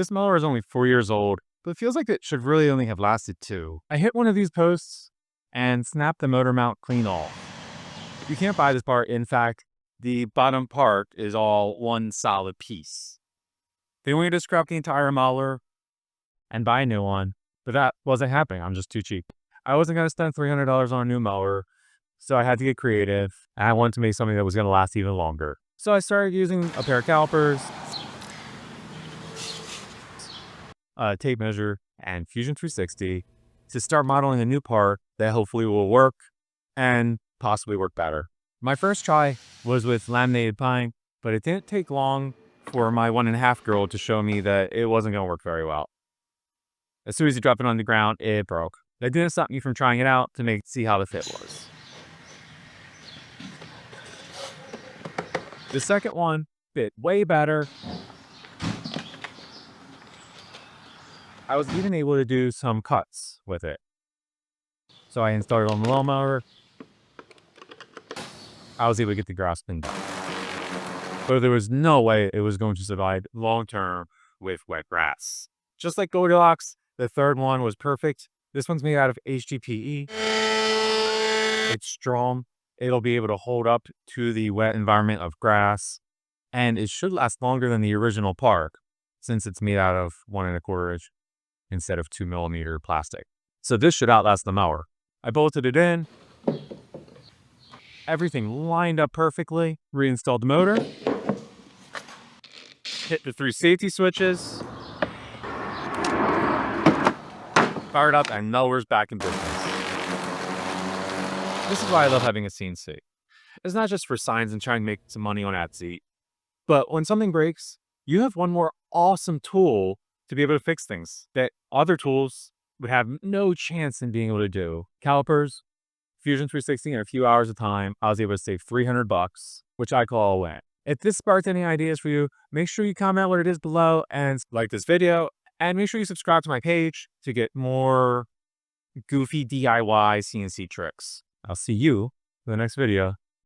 This mower is only 4 years old, but it feels like it should really only have lasted 2. I hit one of these posts and snapped the motor mount clean off. You can't buy this part. In fact, the bottom part is all one solid piece. They want you to scrap the entire mower and buy a new one, but that wasn't happening. I'm just too cheap. I wasn't going to spend $300 on a new mower, so I had to get creative, and I wanted to make something that was going to last even longer. So I started using a pair of calipers, a tape measure, and Fusion 360 to start modeling a new part that hopefully will work and possibly work better. My first try was with laminated pine, but it didn't take long for my 1.5-year-old to show me that it wasn't going to work very well. As soon as you drop it on the ground, it broke. That didn't stop me from trying it out to see how the fit was. The second one fit way better. I was even able to do some cuts with it. So I installed it on the lawnmower. I was able to get the grass cleaned up. But there was no way it was going to survive long term with wet grass. Just like Goldilocks, the third one was perfect. This one's made out of HDPE. It's strong. It'll be able to hold up to the wet environment of grass. And it should last longer than the original part, since it's made out of 1.25 inch instead of 2mm plastic. So this should outlast the mower. I bolted it in. Everything lined up perfectly. Reinstalled the motor. Hit the 3 safety switches. Fired up, and mower's back in business. This is why I love having a CNC. It's not just for signs and trying to make some money on Etsy, but when something breaks, you have one more awesome tool to be able to fix things that other tools would have no chance in being able to do. Calipers, Fusion 360 in a few hours of time, I was able to save $300, which I call a win. If this sparked any ideas for you, make sure you comment what it is below and like this video. And make sure you subscribe to my page to get more goofy DIY CNC tricks. I'll see you in the next video.